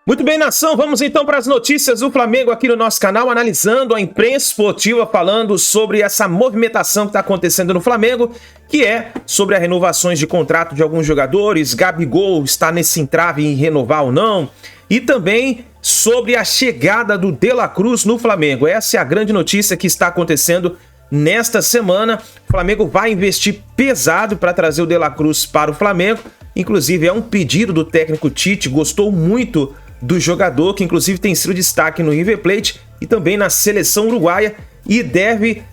Muito bem, nação, vamos então para as notícias do Flamengo aqui no nosso canal, analisando a imprensa esportiva, falando sobre essa movimentação que está acontecendo no Flamengo, que é sobre as renovações de contrato de alguns jogadores, Gabigol está nesse entrave em renovar ou não, e também sobre a chegada do De La Cruz no Flamengo. Essa é a grande notícia que está acontecendo nesta semana. O Flamengo vai investir pesado para trazer o De La Cruz para o Flamengo, inclusive é um pedido do técnico Tite, gostou muito do jogador, que inclusive tem sido destaque no River Plate e também na seleção uruguaia e deve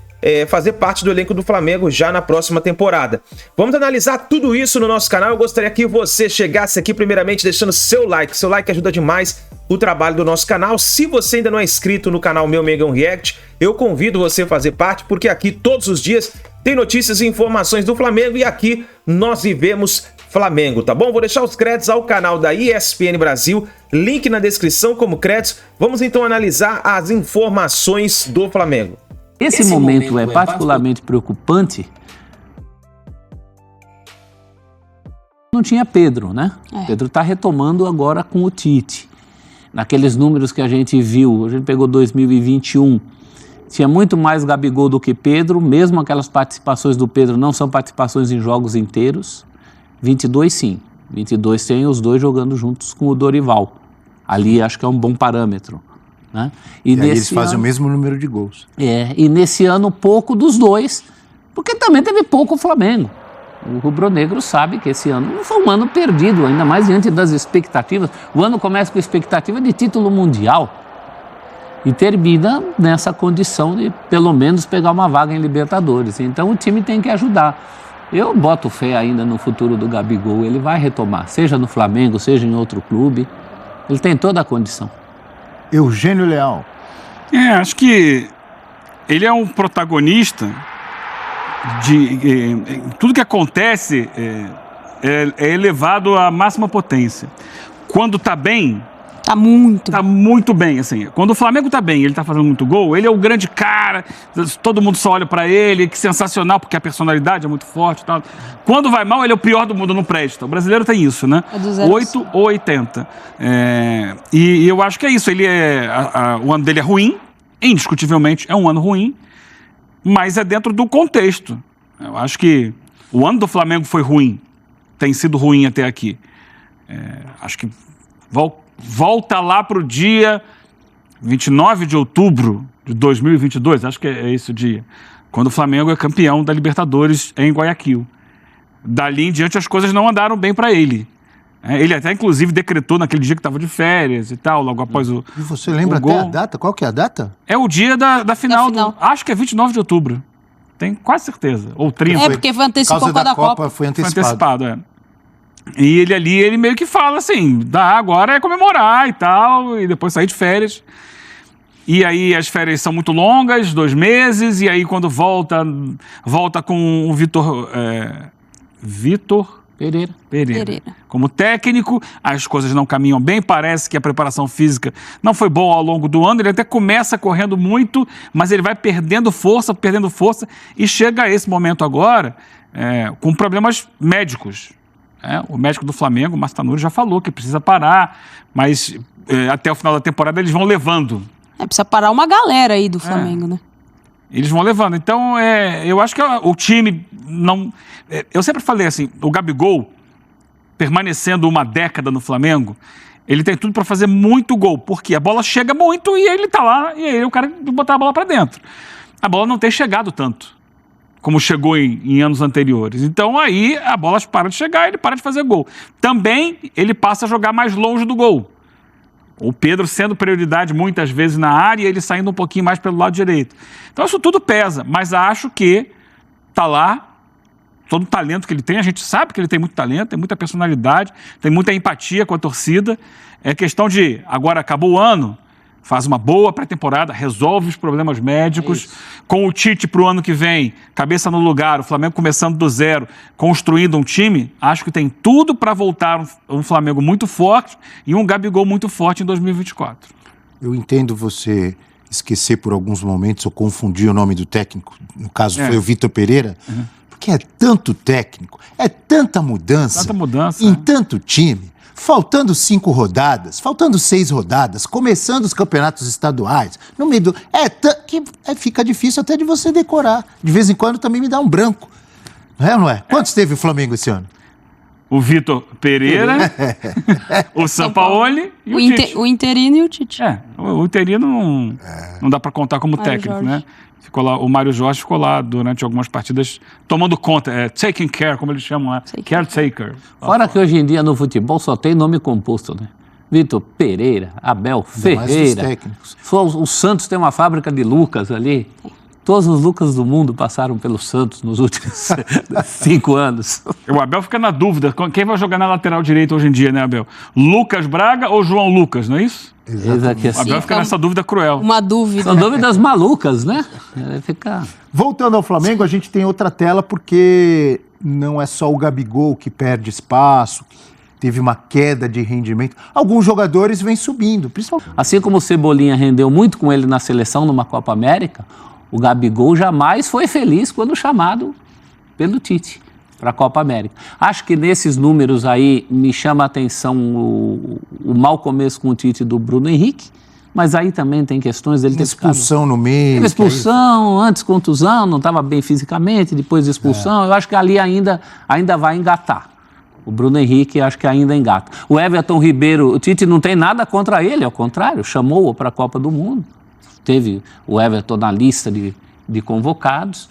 fazer parte do elenco do Flamengo já na próxima temporada. Vamos analisar tudo isso no nosso canal. Eu gostaria que você chegasse aqui primeiramente deixando seu like ajuda demais o trabalho do nosso canal. Se você ainda não é inscrito no canal Meu Mengão React, eu convido você a fazer parte, porque aqui todos os dias tem notícias e informações do Flamengo e aqui nós vivemos Flamengo, tá bom? Vou deixar os créditos ao canal da ESPN Brasil, link na descrição como créditos. Vamos então analisar as informações do Flamengo. Esse momento é particularmente preocupante. Não tinha Pedro, né? Pedro está retomando agora com o Tite. Naqueles números que a gente viu, a gente pegou 2021, tinha muito mais Gabigol do que Pedro, mesmo aquelas participações do Pedro não são participações em jogos inteiros. 22 sim, 22 tem os dois jogando juntos com o Dorival. Ali acho que é um bom parâmetro, né? E aí eles fazem o mesmo número de gols. E nesse ano pouco dos dois, porque também teve pouco o Flamengo. O rubro-negro sabe que esse ano não foi um ano perdido, ainda mais diante das expectativas. O ano começa com expectativa de título mundial e termina nessa condição de pelo menos pegar uma vaga em Libertadores. Então o time tem que ajudar. Eu boto fé ainda no futuro do Gabigol, ele vai retomar, seja no Flamengo, seja em outro clube, ele tem toda a condição. Eugênio Leal. Acho que ele é um protagonista de tudo que acontece é elevado à máxima potência. Quando tá bem, tá muito bem, assim. Quando o Flamengo tá bem, ele tá fazendo muito gol, ele é o grande cara, todo mundo só olha pra ele, que sensacional, porque a personalidade é muito forte e tal. Quando vai mal, ele é o pior do mundo, não presta. O brasileiro tem isso, né? 8 ou 80. E eu acho que é isso, o ano dele é ruim, indiscutivelmente é um ano ruim, mas é dentro do contexto. Eu acho que o ano do Flamengo foi ruim, tem sido ruim até aqui. Acho que volta lá para o dia 29 de outubro de 2022, acho que é esse o dia, quando o Flamengo é campeão da Libertadores em Guayaquil. Dali em diante as coisas não andaram bem para ele. Ele até inclusive decretou naquele dia que estava de férias e tal, logo após o E você lembra o gol. até a data? Qual que é a data? É o dia da final. Acho que é 29 de outubro. Tenho quase certeza. Ou 30. Porque foi antecipado Por causa da Copa. Foi Foi antecipado. antecipado. E ele ali, ele meio que fala assim, agora é comemorar e tal, e depois sair de férias. E aí as férias são muito longas, 2 meses, e aí quando volta com o Vitor Pereira como técnico, as coisas não caminham bem, parece que a preparação física não foi boa ao longo do ano, ele até começa correndo muito, mas ele vai perdendo força, e chega a esse momento agora com problemas médicos. O médico do Flamengo, o Márcio Tanuri, já falou que precisa parar, mas até o final da temporada eles vão levando. Precisa parar uma galera aí do Flamengo, né? Eles vão levando. Então, eu acho que o time não... eu sempre falei assim, o Gabigol, permanecendo uma década no Flamengo, ele tem tudo para fazer muito gol, porque a bola chega muito e ele tá lá, e aí o cara tem que botar a bola para dentro. A bola não tem chegado tanto como chegou em anos anteriores. Então aí a bola para de chegar e ele para de fazer gol. Também ele passa a jogar mais longe do gol. O Pedro sendo prioridade muitas vezes na área e ele saindo um pouquinho mais pelo lado direito. Então isso tudo pesa, mas acho que tá lá, todo o talento que ele tem, a gente sabe que ele tem muito talento, tem muita personalidade, tem muita empatia com a torcida. É questão de, agora acabou o ano, faz uma boa pré-temporada, resolve os problemas médicos, com o Tite para o ano que vem, cabeça no lugar, o Flamengo começando do zero, construindo um time, acho que tem tudo para voltar um Flamengo muito forte e um Gabigol muito forte em 2024. Eu entendo você esquecer por alguns momentos ou confundir o nome do técnico, no caso foi o Vitor Pereira, porque é tanto técnico, é tanta mudança, em tanto time. faltando 5 rodadas, faltando 6 rodadas, começando os campeonatos estaduais, no meio do... fica difícil até de você decorar. De vez em quando também me dá um branco. Não é ou não é? Quantos teve o Flamengo esse ano? O Vitor Pereira, o Sampaoli e o Tite. O interino e o Tite. O interino não dá para contar como técnico, Jorge. né? Ficou lá, o Mário Jorge ficou lá durante algumas partidas tomando conta, taking care, como eles chamam lá, caretaker. Fora que hoje em dia no futebol só tem nome composto, né? Vitor Pereira, Abel Ferreira. Técnicos. O Santos tem uma fábrica de Lucas ali. Todos os Lucas do mundo passaram pelo Santos nos últimos 5 anos. O Abel fica na dúvida, quem vai jogar na lateral direita hoje em dia, né, Abel? Lucas Braga ou João Lucas, não é isso? Exatamente. O Abel fica nessa dúvida cruel. Uma dúvida. São dúvidas malucas, né? Fica... Voltando ao Flamengo, a gente tem outra tela porque não é só o Gabigol que perde espaço, teve uma queda de rendimento. Alguns jogadores vêm subindo, principalmente. Assim como o Cebolinha rendeu muito com ele na seleção numa Copa América, o Gabigol jamais foi feliz quando chamado pelo Tite para a Copa América. Acho que nesses números aí me chama a atenção o mau começo com o Tite do Bruno Henrique, mas aí também tem questões dele ter expulsão no meio. Teve expulsão, antes contusão, não estava bem fisicamente, depois expulsão. Eu acho que ali ainda vai engatar. O Bruno Henrique acho que ainda engata. O Everton Ribeiro, o Tite não tem nada contra ele, ao contrário, chamou-o para a Copa do Mundo. Teve o Everton na lista de convocados.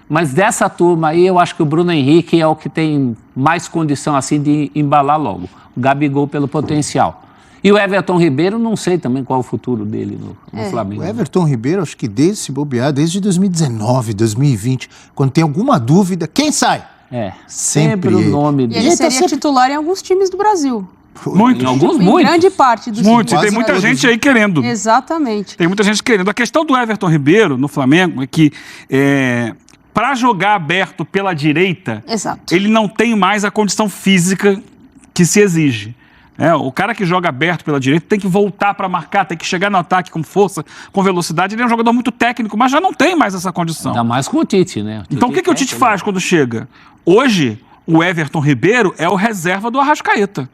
Mas dessa turma aí, eu acho que o Bruno Henrique é o que tem mais condição assim de embalar logo. O Gabigol pelo potencial. E o Everton Ribeiro, não sei também qual é o futuro dele no Flamengo. O Everton Ribeiro, acho que desde 2019, 2020, quando tem alguma dúvida, quem sai? Sempre o nome E dele. ele seria titular em alguns times do Brasil. Muitos. Em grande parte dos Muitos. E times. tem muita gente aí querendo. Exatamente. Tem muita gente querendo. A questão do Everton Ribeiro no Flamengo é que para jogar aberto pela direita, Exato. ele não tem mais a condição física que se exige. O cara que joga aberto pela direita tem que voltar para marcar, tem que chegar no ataque com força, com velocidade. Ele é um jogador muito técnico, mas já não tem mais essa condição. Ainda mais com o Tite, né? Então o que o Tite faz quando chega? Hoje, o Everton Ribeiro é o reserva do Arrascaeta.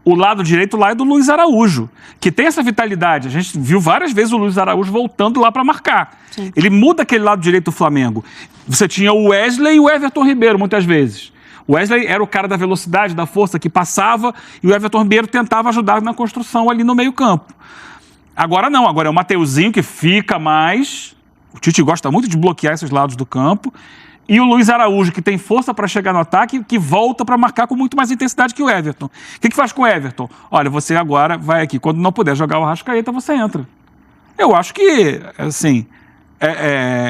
O lado direito lá é do Luiz Araújo, que tem essa vitalidade. A gente viu várias vezes o Luiz Araújo voltando lá para marcar. Sim. Ele muda aquele lado direito do Flamengo. Você tinha o Wesley e o Everton Ribeiro, muitas vezes. O Wesley era o cara da velocidade, da força, que passava, e o Everton Ribeiro tentava ajudar na construção ali no meio-campo. Agora não, agora é o Mateuzinho que fica mais. O Tite gosta muito de bloquear esses lados do campo. E o Luiz Araújo, que tem força para chegar no ataque, que volta para marcar com muito mais intensidade que o Everton. O que faz com o Everton? Olha, você agora vai aqui. Quando não puder jogar o Arrascaeta, você entra. Eu acho que, assim,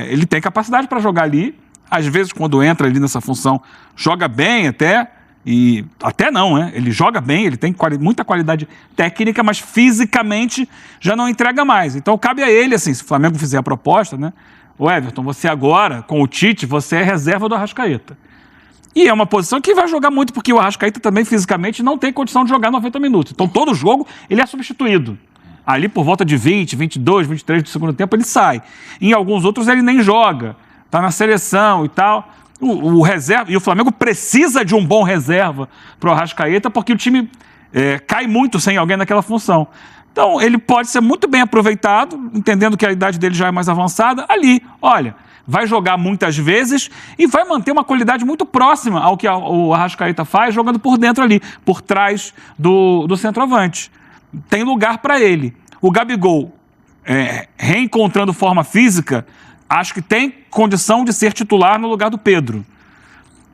ele tem capacidade para jogar ali. Às vezes, quando entra ali nessa função, joga bem até. E até não, né? Ele joga bem, ele tem muita qualidade técnica, mas fisicamente já não entrega mais. Então, cabe a ele, assim, se o Flamengo fizer a proposta, né? O Everton, você agora, com o Tite, você é reserva do Arrascaeta. E é uma posição que vai jogar muito, porque o Arrascaeta também fisicamente não tem condição de jogar 90 minutos. Então, todo jogo, ele é substituído. Ali, por volta de 20, 22, 23 do segundo tempo, ele sai. Em alguns outros, ele nem joga. Está na seleção e tal. O reserva, e o Flamengo precisa de um bom reserva para o Arrascaeta, porque o time cai muito sem alguém naquela função. Então, ele pode ser muito bem aproveitado, entendendo que a idade dele já é mais avançada, ali, olha, vai jogar muitas vezes e vai manter uma qualidade muito próxima ao que o Arrascaeta faz, jogando por dentro ali, por trás do centroavante. Tem lugar para ele. O Gabigol, reencontrando forma física, acho que tem condição de ser titular no lugar do Pedro.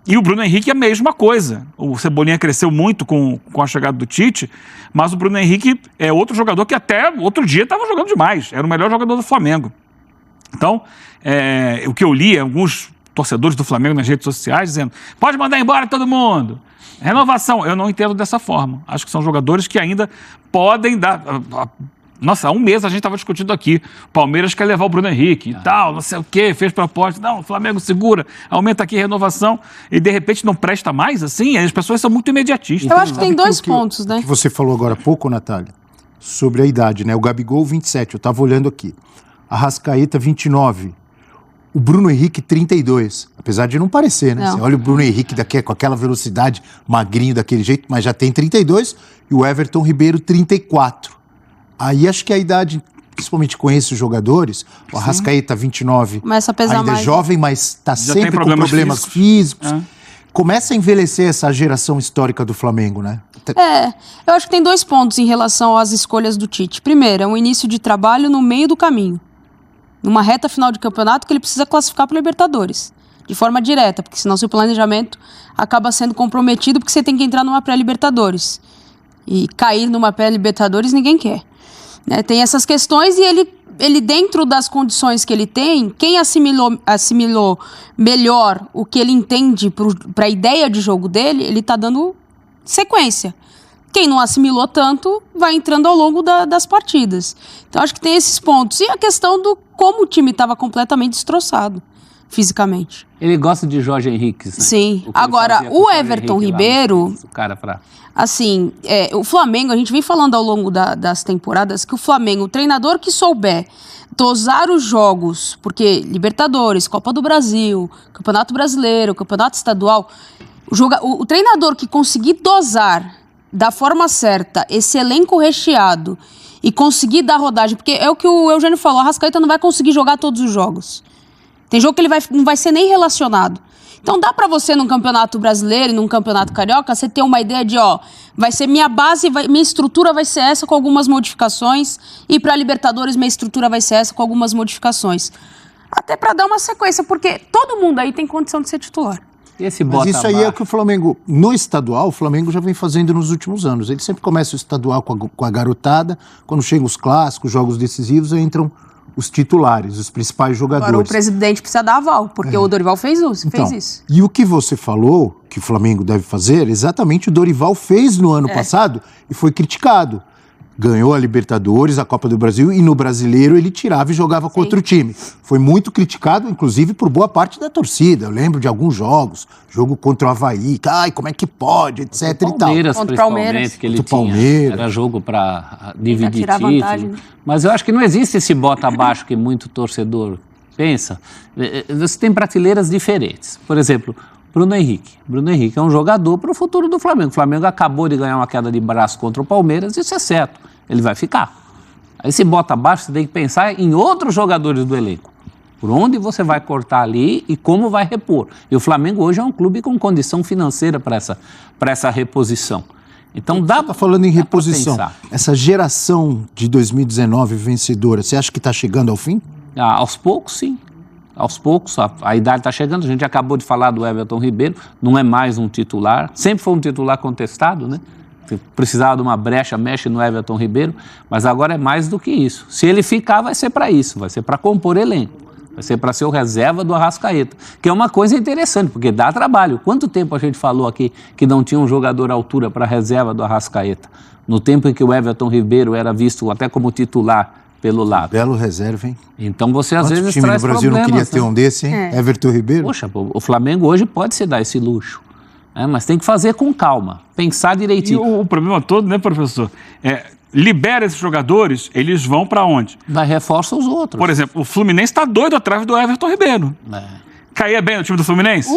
E o Bruno Henrique é a mesma coisa. O Cebolinha cresceu muito com a chegada do Tite, mas o Bruno Henrique é outro jogador que até outro dia estava jogando demais. Era o melhor jogador do Flamengo. Então, o que eu li, alguns torcedores do Flamengo nas redes sociais dizendo, pode mandar embora todo mundo. Renovação, eu não entendo dessa forma. Acho que são jogadores que ainda podem dar... Nossa, há um mês a gente estava discutindo aqui. O Palmeiras quer levar o Bruno Henrique e tal, não sei o quê, fez proposta. Não, o Flamengo segura, aumenta aqui a renovação e de repente não presta mais, assim? As pessoas são muito imediatistas. Eu acho que tem dois pontos, né? Que você falou agora há pouco, Natália, sobre a idade, né? O Gabigol, 27, eu estava olhando aqui. Arrascaeta, 29. O Bruno Henrique, 32. Apesar de não parecer, né? Não. Você olha o Bruno Henrique daqui, com aquela velocidade, magrinho daquele jeito, mas já tem 32. E o Everton Ribeiro, 34. Aí acho que a idade, principalmente com esses jogadores, o Arrascaeta, 29. Começa a pesar ainda mais. é jovem, mas está Já sempre tem com problemas problemas físicos. É. Começa a envelhecer essa geração histórica do Flamengo, né? Eu acho que tem 2 pontos em relação às escolhas do Tite. Primeiro, é um início de trabalho no meio do caminho. Numa reta final de campeonato que ele precisa classificar para Libertadores. De forma direta, porque senão seu planejamento acaba sendo comprometido porque você tem que entrar numa pré-Libertadores. E cair numa pré-Libertadores ninguém quer. Né? Tem essas questões e ele dentro das condições que ele tem, quem assimilou melhor o que ele entende para a ideia de jogo dele, ele está dando sequência. Quem não assimilou tanto, vai entrando ao longo das partidas. Então, acho que tem esses pontos. E a questão do como o time estava completamente destroçado, fisicamente. Ele gosta de Jorge Henrique, né? Sim. O que ele Agora, fazia com o Jorge Everton Henrique lá, Ribeiro... o cara pra... Assim, o Flamengo, a gente vem falando ao longo das temporadas que o Flamengo, o treinador que souber dosar os jogos, porque Libertadores, Copa do Brasil, Campeonato Brasileiro, Campeonato Estadual, o treinador que conseguir dosar da forma certa esse elenco recheado e conseguir dar rodagem, porque é o que o Eugênio falou, a Arrascaeta não vai conseguir jogar todos os jogos. Tem jogo que ele não vai ser nem relacionado. Então dá pra você num campeonato brasileiro e num campeonato carioca, você ter uma ideia de, vai ser minha base, minha estrutura vai ser essa com algumas modificações, e pra Libertadores minha estrutura vai ser essa com algumas modificações. Até pra dar uma sequência, porque todo mundo aí tem condição de ser titular. E esse Mas bota isso aí é o que o Flamengo, no estadual, o Flamengo já vem fazendo nos últimos anos. Ele sempre começa o estadual com a garotada, quando chegam os clássicos, jogos decisivos, entram os titulares, os principais jogadores. Agora o presidente precisa dar aval, porque o Dorival fez isso. E o que você falou, que o Flamengo deve fazer, exatamente o Dorival fez no ano passado e foi criticado. Ganhou a Libertadores, a Copa do Brasil, e no Brasileiro ele tirava e jogava contra o time. Foi muito criticado, inclusive, por boa parte da torcida. Eu lembro de alguns jogos, jogo contra o Avaí, como é que pode, etc e tal. Palmeiras, Contra o principalmente, Palmeiras. que ele Contra o tinha. Palmeiras. Era jogo para dividir tirar título. vantagem, né? Mas eu acho que não existe esse bota abaixo que muito torcedor pensa. Você tem prateleiras diferentes. Por exemplo, Bruno Henrique. Bruno Henrique é um jogador para o futuro do Flamengo. O Flamengo acabou de ganhar uma queda de braço contra o Palmeiras, isso é certo. Ele vai ficar. Aí se bota abaixo, você tem que pensar em outros jogadores do elenco. Por onde você vai cortar ali e como vai repor. E o Flamengo hoje é um clube com condição financeira para essa reposição. Então dá para falando em reposição. pensar. Essa geração de 2019 vencedora, você acha que está chegando ao fim? Aos poucos, sim. Aos poucos, a idade está chegando. A gente acabou de falar do Everton Ribeiro, não é mais um titular. Sempre foi um titular contestado, né? Precisava de uma brecha, mexe no Everton Ribeiro, mas agora é mais do que isso. Se ele ficar, vai ser para isso, vai ser para compor elenco, vai ser para ser o reserva do Arrascaeta, que é uma coisa interessante, porque dá trabalho. Quanto tempo a gente falou aqui que não tinha um jogador à altura para reserva do Arrascaeta? No tempo em que o Everton Ribeiro era visto até como titular pelo lado. Belo reserva, hein? Então você às Quantos vezes time traz no Brasil problemas, não queria ter um desse, hein? Everton Ribeiro? Poxa, o Flamengo hoje pode se dar esse luxo. Mas tem que fazer com calma, pensar direitinho. E o problema todo, né, professor? Libera esses jogadores, eles vão para onde? Vai reforça os outros. Por exemplo, o Fluminense está doido atrás do Everton Ribeiro. Caía bem o time do Fluminense?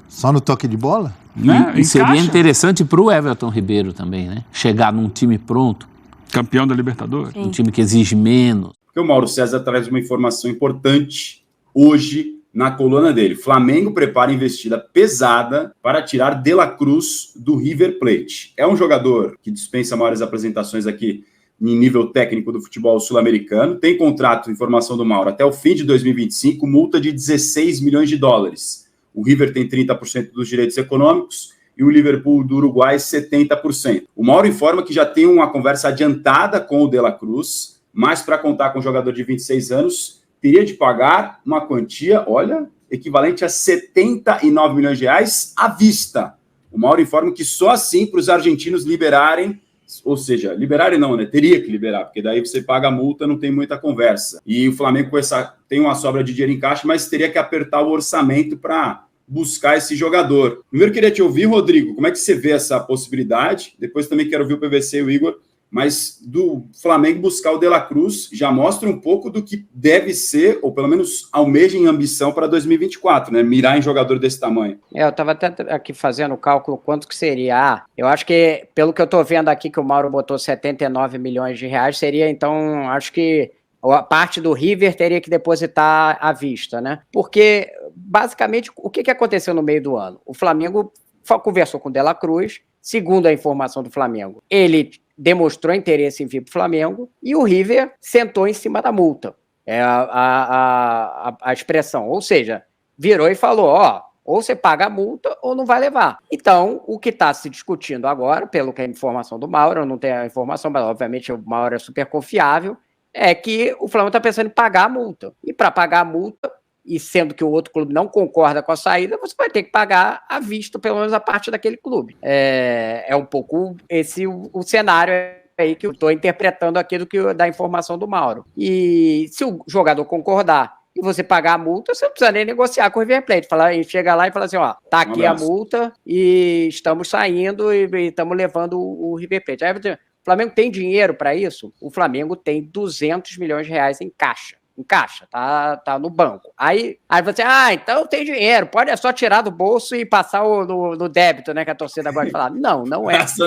Só no toque de bola? Né? E seria Encaixa. interessante para o Everton Ribeiro também, né? Chegar num time pronto, Campeão da Libertadores. um time que exige menos. Porque o Mauro César traz uma informação importante hoje na coluna dele. Flamengo prepara investida pesada para tirar De La Cruz do River Plate. É um jogador que dispensa maiores apresentações aqui em nível técnico do futebol sul-americano. Tem contrato, informação do Mauro, até o fim de 2025, multa de 16 milhões de dólares. O River tem 30% dos direitos econômicos e o Liverpool do Uruguai 70%. O Mauro informa que já tem uma conversa adiantada com o De La Cruz, mas para contar com um jogador de 26 anos, teria de pagar uma quantia, equivalente a 79 milhões de reais à vista. O Mauro informa que só assim para os argentinos liberarem, ou seja, liberarem não, né? Teria que liberar, porque daí você paga a multa, não tem muita conversa. E o Flamengo tem uma sobra de dinheiro em caixa, mas teria que apertar o orçamento para buscar esse jogador. Primeiro queria te ouvir, Rodrigo, como é que você vê essa possibilidade? Depois também quero ouvir o PVC e o Igor mas do Flamengo buscar o De La Cruz já mostra um pouco do que deve ser, ou pelo menos almeja em ambição para 2024, né? Mirar em jogador desse tamanho. Eu estava até aqui fazendo o cálculo quanto que seria. Eu acho que, pelo que eu estou vendo aqui, que o Mauro botou 79 milhões de reais, seria, então, acho que a parte do River teria que depositar à vista, né? Porque, basicamente, o que aconteceu no meio do ano? O Flamengo conversou com o De La Cruz, segundo a informação do Flamengo, ele demonstrou interesse em vir para o Flamengo e o River sentou em cima da multa. É a expressão. Ou seja, virou e falou, ou você paga a multa ou não vai levar. Então, o que está se discutindo agora, pelo que é a informação do Mauro, eu não tenho a informação, mas obviamente o Mauro é super confiável, é que o Flamengo está pensando em pagar a multa. E para pagar a multa, e sendo que o outro clube não concorda com a saída, você vai ter que pagar à vista, pelo menos a parte daquele clube. É um pouco esse o cenário aí que eu estou interpretando aqui da informação do Mauro. E se o jogador concordar e você pagar a multa, você não precisa nem negociar com o River Plate. Chega lá e fala assim, tá aqui a multa e estamos saindo e estamos levando o River Plate. Aí, o Flamengo tem dinheiro para isso? O Flamengo tem 200 milhões de reais em caixa. Tá no banco. Aí você, então tem dinheiro, é só tirar do bolso e passar no débito, né, que a torcida gosta de falar. Não é. Passa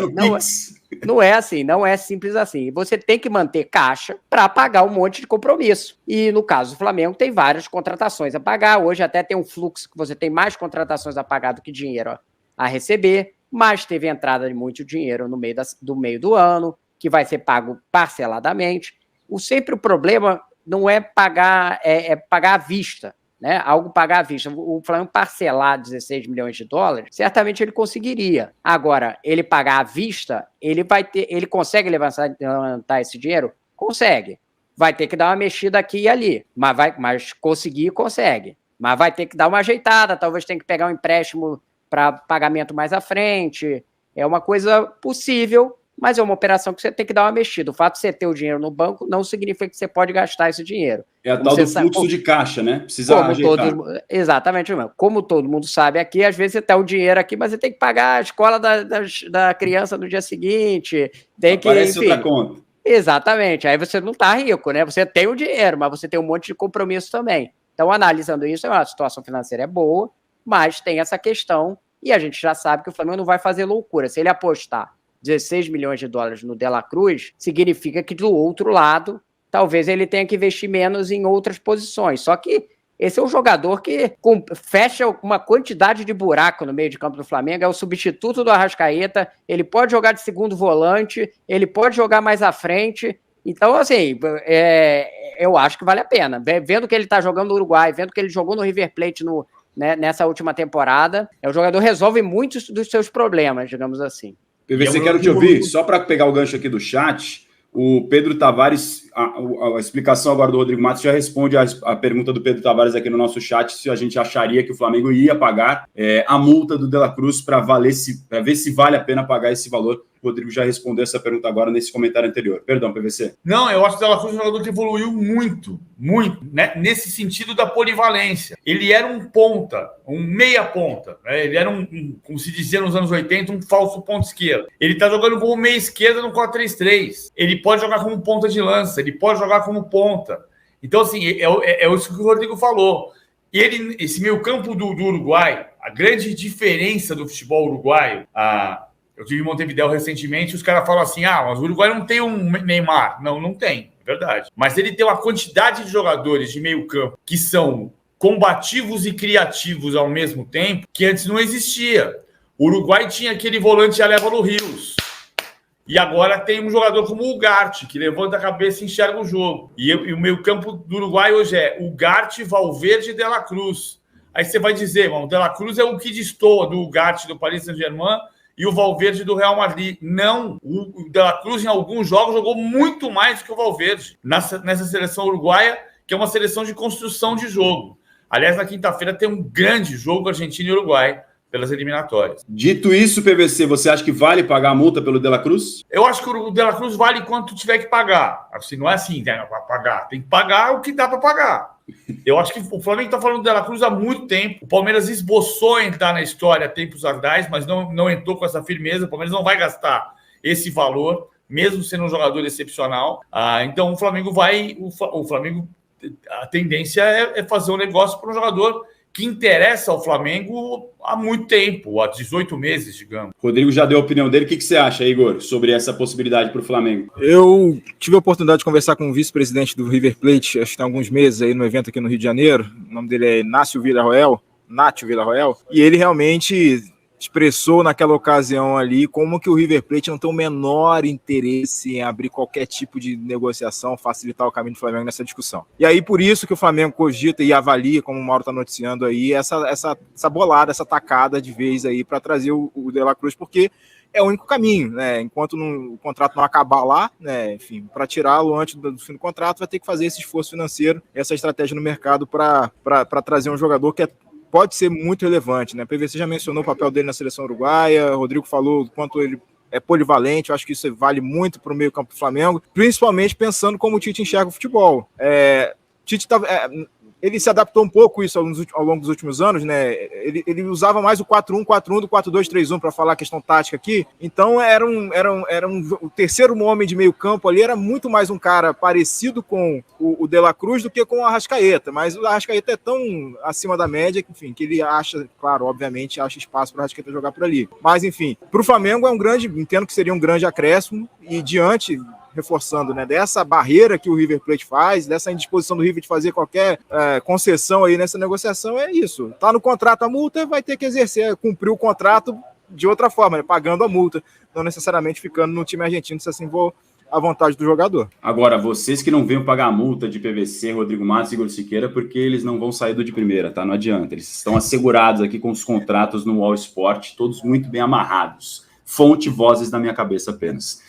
no Pix. Não é assim, não é simples assim. Você tem que manter caixa para pagar um monte de compromisso. E no caso do Flamengo tem várias contratações a pagar. Hoje até tem um fluxo que você tem mais contratações a pagar do que dinheiro a receber, mas teve entrada de muito dinheiro no meio do ano, que vai ser pago parceladamente. Sempre o problema não é pagar, é pagar à vista, né? Algo pagar à vista. O Flamengo parcelar 16 milhões de dólares, certamente ele conseguiria. Agora, ele pagar à vista, ele consegue levantar esse dinheiro? Consegue. Vai ter que dar uma mexida aqui e ali, mas conseguir, consegue. Mas vai ter que dar uma ajeitada, talvez tenha que pegar um empréstimo para pagamento mais à frente. É uma coisa possível, mas é uma operação que você tem que dar uma mexida. O fato de você ter o dinheiro no banco não significa que você pode gastar esse dinheiro. É a tal do fluxo de caixa, né? Precisa ajeitar. Exatamente. Como todo mundo sabe aqui, às vezes você tem o dinheiro aqui, mas você tem que pagar a escola da criança no dia seguinte. Aparece outra conta. Exatamente. Aí você não está rico, né? Você tem o dinheiro, mas você tem um monte de compromisso também. Então, analisando isso, a situação financeira é boa, mas tem essa questão, e a gente já sabe que o Flamengo não vai fazer loucura. Se ele apostar 16 milhões de dólares no De La Cruz, significa que do outro lado, talvez ele tenha que investir menos em outras posições. Só que esse é um jogador que fecha uma quantidade de buraco no meio de campo do Flamengo, é o substituto do Arrascaeta, ele pode jogar de segundo volante, ele pode jogar mais à frente. Então, assim, eu acho que vale a pena. Vendo que ele está jogando no Uruguai, vendo que ele jogou no River Plate nessa última temporada, o jogador resolve muitos dos seus problemas, digamos assim. PVC, quero te ouvir. Só para pegar o gancho aqui do chat, o Pedro Tavares, a explicação agora do Rodrigo Matos já responde a pergunta do Pedro Tavares aqui no nosso chat, se a gente acharia que o Flamengo ia pagar a multa do De La Cruz para ver se vale a pena pagar esse valor. O Rodrigo já respondeu essa pergunta agora nesse comentário anterior. Perdão, PVC. Não, eu acho que o De La Cruz é um jogador que evoluiu muito, né? Nesse sentido da polivalência. Ele era um ponta, um meia ponta, né? Ele era como se dizia nos anos 80, um falso ponta esquerda. Ele está jogando como meia esquerda no 4-3-3. Ele pode jogar como ponta de lança, ele pode jogar como ponta. Então, assim, é isso que o Rodrigo falou. Esse meio campo do Uruguai, a grande diferença do futebol uruguaio, eu tive em Montevidéu recentemente, os caras falam assim, mas o Uruguai não tem um Neymar. Não tem, é verdade. Mas ele tem uma quantidade de jogadores de meio campo que são combativos e criativos ao mesmo tempo, que antes não existia. O Uruguai tinha aquele volante Alévalo Rios. E agora tem um jogador como o Ugarte, que levanta a cabeça e enxerga o jogo. E o meio campo do Uruguai hoje é Ugarte, Valverde e De La Cruz. Aí você vai dizer, o De La Cruz é o que destoa do Ugarte do Paris Saint-Germain e o Valverde do Real Madrid. Não, o De La Cruz em alguns jogos jogou muito mais do que o Valverde nessa seleção uruguaia, que é uma seleção de construção de jogo. Aliás, na quinta-feira tem um grande jogo Argentina e Uruguai pelas eliminatórias. Dito isso, PVC, você acha que vale pagar a multa pelo De La Cruz? Eu acho que o De La Cruz vale quanto tiver que pagar. Assim, não é assim, né, para pagar. Tem que pagar o que dá para pagar. Eu acho que o Flamengo está falando do De La Cruz há muito tempo. O Palmeiras esboçou entrar na história há tempos atrás, mas não entrou com essa firmeza. O Palmeiras não vai gastar esse valor, mesmo sendo um jogador excepcional. Então o Flamengo a tendência é fazer um negócio para um jogador que interessa ao Flamengo há muito tempo, há 18 meses, digamos. Rodrigo já deu a opinião dele. O que você acha, Igor, sobre essa possibilidade para o Flamengo? Eu tive a oportunidade de conversar com o vice-presidente do River Plate, acho que tem alguns meses aí no evento aqui no Rio de Janeiro. O nome dele é Nátio Villarroel, e ele realmente expressou naquela ocasião ali como que o River Plate não tem o menor interesse em abrir qualquer tipo de negociação, facilitar o caminho do Flamengo nessa discussão. E aí por isso que o Flamengo cogita e avalia, como o Mauro está noticiando aí, essa bolada, essa tacada de vez aí para trazer o De La Cruz, porque é o único caminho, né? Enquanto o contrato não acabar lá, né? Enfim, para tirá-lo antes do fim do contrato, vai ter que fazer esse esforço financeiro, essa estratégia no mercado para trazer um jogador que pode ser muito relevante, né? O PVC já mencionou o papel dele na seleção uruguaia, o Rodrigo falou o quanto ele é polivalente, eu acho que isso vale muito para o meio campo do Flamengo, principalmente pensando como o Tite enxerga o futebol. Tite ele se adaptou um pouco isso ao longo dos últimos anos, né? Ele usava mais o 4-1-4-1 do 4-2-3-1 para falar a questão tática aqui. Então o terceiro homem de meio campo ali era muito mais um cara parecido com o De La Cruz do que com o Arrascaeta. Mas o Arrascaeta é tão acima da média que, enfim, que ele acha, claro, obviamente, acha espaço para o Arrascaeta jogar por ali. Mas, enfim, para o Flamengo entendo que seria um grande acréscimo e diante, reforçando, né, dessa barreira que o River Plate faz, dessa indisposição do River de fazer qualquer concessão aí nessa negociação, é isso. Tá no contrato a multa, vai ter que exercer, cumprir o contrato de outra forma, né, pagando a multa, não necessariamente ficando no time argentino, se assim for a vontade do jogador. Agora, vocês que não venham pagar a multa de PVC, Rodrigo Matos e Igor Siqueira, porque eles não vão sair do de primeira, tá? Não adianta. Eles estão assegurados aqui com os contratos no All Sport, todos muito bem amarrados. Fonte, vozes na minha cabeça apenas.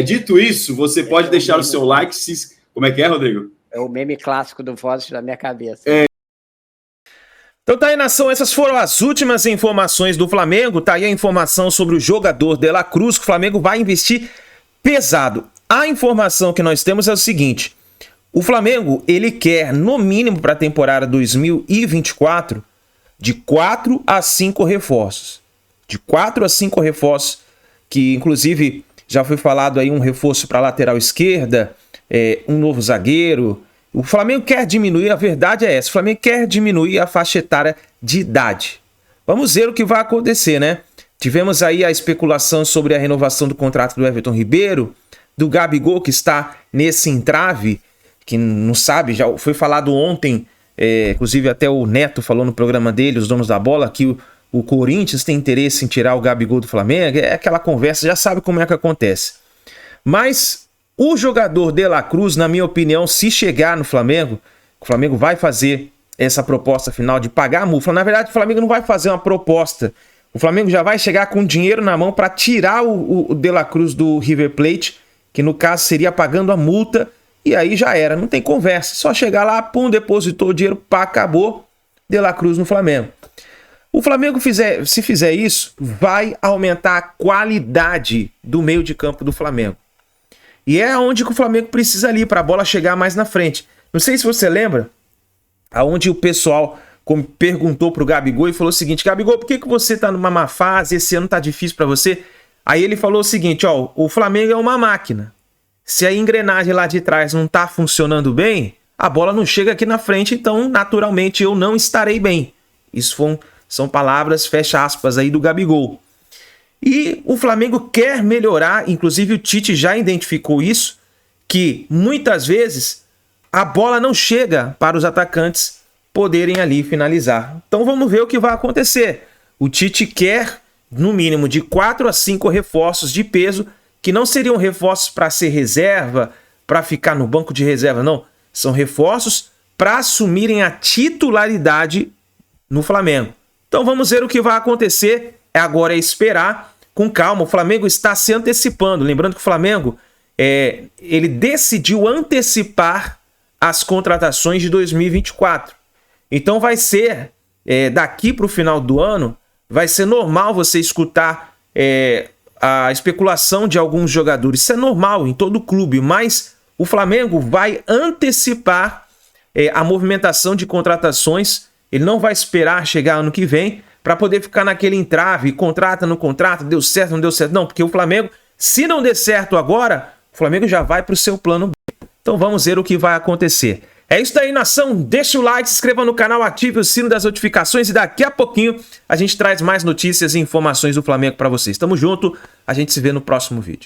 Dito isso, você pode deixar o seu like. Como é que é, Rodrigo? É o meme clássico do Vozes na minha cabeça. Então tá aí, nação, essas foram as últimas informações do Flamengo. Tá aí a informação sobre o jogador De La Cruz, que o Flamengo vai investir pesado. A informação que nós temos é o seguinte: o Flamengo, ele quer, no mínimo para a temporada 2024, de 4 a 5 reforços. De 4 a 5 reforços, que inclusive já foi falado aí um reforço para a lateral esquerda, um novo zagueiro. O Flamengo quer diminuir, a verdade é essa, o Flamengo quer diminuir a faixa etária de idade. Vamos ver o que vai acontecer, né? Tivemos aí a especulação sobre a renovação do contrato do Everton Ribeiro, do Gabigol, que está nesse entrave, que não sabe, já foi falado ontem, inclusive até o Neto falou no programa dele, os donos da bola, que o Corinthians tem interesse em tirar o Gabigol do Flamengo, é aquela conversa, já sabe como é que acontece. Mas o jogador De La Cruz, na minha opinião, se chegar no Flamengo, o Flamengo vai fazer essa proposta final de pagar a multa. Na verdade, o Flamengo não vai fazer uma proposta, o Flamengo já vai chegar com dinheiro na mão para tirar o De La Cruz do River Plate, que no caso seria pagando a multa, e aí já era, não tem conversa, só chegar lá, pum, depositou o dinheiro, pá, acabou, De La Cruz no Flamengo. O Flamengo, se fizer isso, vai aumentar a qualidade do meio de campo do Flamengo. E é onde que o Flamengo precisa ali para a bola chegar mais na frente. Não sei se você lembra, aonde o pessoal perguntou pro Gabigol e falou o seguinte: Gabigol, por que você tá numa má fase, esse ano tá difícil para você? Aí ele falou o seguinte, ó, o Flamengo é uma máquina. Se a engrenagem lá de trás não tá funcionando bem, a bola não chega aqui na frente, então naturalmente eu não estarei bem. Isso são palavras, fecha aspas, aí do Gabigol. E o Flamengo quer melhorar, inclusive o Tite já identificou isso, que muitas vezes a bola não chega para os atacantes poderem ali finalizar. Então vamos ver o que vai acontecer. O Tite quer, no mínimo, de 4 a 5 reforços de peso, que não seriam reforços para ser reserva, para ficar no banco de reserva, não. São reforços para assumirem a titularidade no Flamengo. Então vamos ver o que vai acontecer. Agora é esperar com calma. O Flamengo está se antecipando. Lembrando que o Flamengo ele decidiu antecipar as contratações de 2024. Então vai ser, daqui para o final do ano, vai ser normal você escutar a especulação de alguns jogadores. Isso é normal em todo clube, mas o Flamengo vai antecipar a movimentação de contratações. Ele não vai esperar chegar ano que vem para poder ficar naquele entrave, contrata, não contrata, deu certo, não deu certo. Não, porque o Flamengo Se não der certo agora, o Flamengo já vai para o seu plano B. Então vamos ver o que vai acontecer. É isso aí, nação. Deixa o like, se inscreva no canal, ative o sino das notificações e daqui a pouquinho a gente traz mais notícias e informações do Flamengo para vocês. Tamo junto, a gente se vê no próximo vídeo.